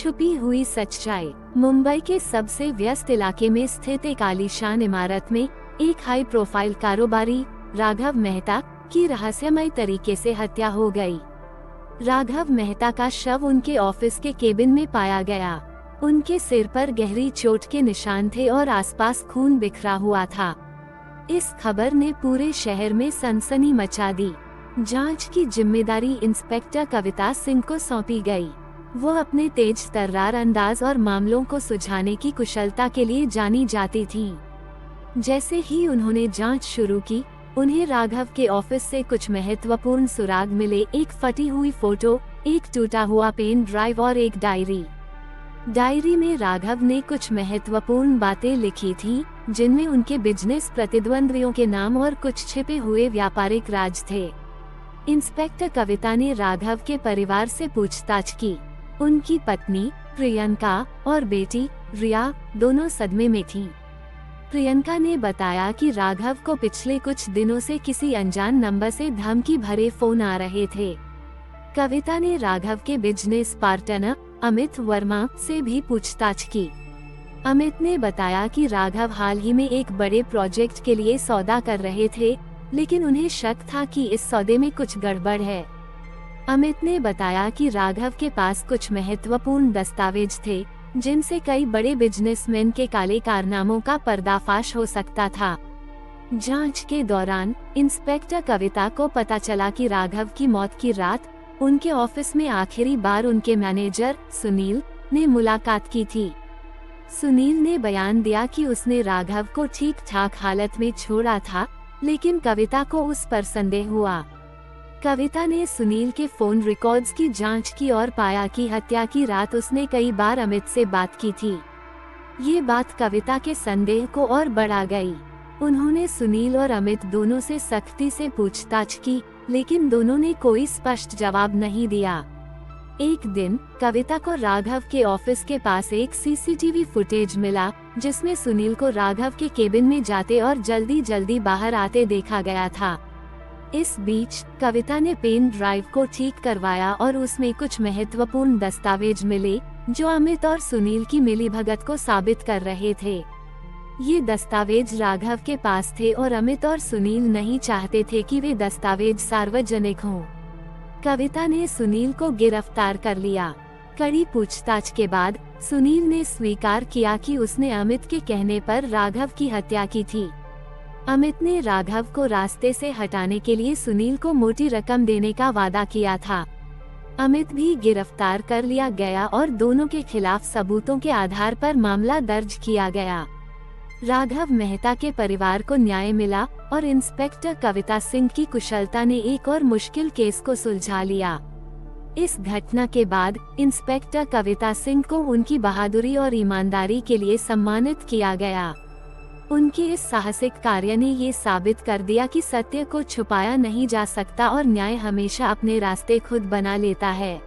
छुपी हुई सच्चाई। मुंबई के सबसे व्यस्त इलाके में स्थित एक आलीशान इमारत में एक हाई प्रोफाइल कारोबारी राघव मेहता की रहस्यमय तरीके से हत्या हो गई। राघव मेहता का शव उनके ऑफिस के केबिन में पाया गया। उनके सिर पर गहरी चोट के निशान थे और आसपास खून बिखरा हुआ था। इस खबर ने पूरे शहर में सनसनी मचा दी। जांच की जिम्मेदारी इंस्पेक्टर कविता सिंह को सौंपी गई। वो अपने तेज तर्रार अंदाज और मामलों को सुलझाने की कुशलता के लिए जानी जाती थीं। जैसे ही उन्होंने जांच शुरू की, उन्हें राघव के ऑफिस से कुछ महत्वपूर्ण सुराग मिले। एक फटी हुई फोटो, एक टूटा हुआ पेन ड्राइव और एक डायरी। डायरी में राघव ने कुछ महत्वपूर्ण बातें लिखी थीं, जिनमें उनके बिजनेस प्रतिद्वंद्वियों के नाम और कुछ छिपे हुए व्यापारिक राज थे। इंस्पेक्टर कविता ने राघव के परिवार से पूछताछ की। उनकी पत्नी प्रियंका और बेटी रिया दोनों सदमे में थीं। प्रियंका ने बताया कि राघव को पिछले कुछ दिनों से किसी अनजान नंबर से धमकी भरे फोन आ रहे थे। कविता ने राघव के बिजनेस पार्टनर अमित वर्मा से भी पूछताछ की। अमित ने बताया कि राघव हाल ही में एक बड़े प्रोजेक्ट के लिए सौदा कर रहे थे, लेकिन उन्हें शक था कि इस सौदे में कुछ गड़बड़ है। अमित ने बताया कि राघव के पास कुछ महत्वपूर्ण दस्तावेज थे, जिनसे कई बड़े बिजनेसमैन के काले कारनामों का पर्दाफाश हो सकता था। जांच के दौरान इंस्पेक्टर कविता को पता चला कि राघव की मौत की रात उनके ऑफिस में आखिरी बार उनके मैनेजर सुनील ने मुलाकात की थी। सुनील ने बयान दिया कि उसने राघव को ठीक ठाक हालत में छोड़ा था, लेकिन कविता को उस पर संदेह हुआ। कविता ने सुनील के फोन रिकॉर्ड्स की जांच की और पाया कि हत्या की रात उसने कई बार अमित से बात की थी। ये बात कविता के संदेह को और बढ़ा गई। उन्होंने सुनील और अमित दोनों से सख्ती से पूछताछ की, लेकिन दोनों ने कोई स्पष्ट जवाब नहीं दिया। एक दिन कविता को राघव के ऑफिस के पास एक सीसीटीवी फुटेज मिला, जिसमें सुनील को राघव के केबिन में जाते और जल्दी जल्दी बाहर आते देखा गया था। इस बीच कविता ने पेन ड्राइव को ठीक करवाया और उसमें कुछ महत्वपूर्ण दस्तावेज मिले, जो अमित और सुनील की मिलीभगत को साबित कर रहे थे। ये दस्तावेज राघव के पास थे और अमित और सुनील नहीं चाहते थे कि वे दस्तावेज सार्वजनिक हों। कविता ने सुनील को गिरफ्तार कर लिया। कड़ी पूछताछ के बाद सुनील ने स्वीकार किया कि उसने अमित के कहने पर राघव की हत्या की थी। अमित ने राघव को रास्ते से हटाने के लिए सुनील को मोटी रकम देने का वादा किया था। अमित भी गिरफ्तार कर लिया गया और दोनों के खिलाफ सबूतों के आधार पर मामला दर्ज किया गया। राघव मेहता के परिवार को न्याय मिला और इंस्पेक्टर कविता सिंह की कुशलता ने एक और मुश्किल केस को सुलझा लिया। इस घटना के बाद इंस्पेक्टर कविता सिंह को उनकी बहादुरी और ईमानदारी के लिए सम्मानित किया गया। उनके इस साहसिक कार्य ने ये साबित कर दिया कि सत्य को छुपाया नहीं जा सकता और न्याय हमेशा अपने रास्ते खुद बना लेता है।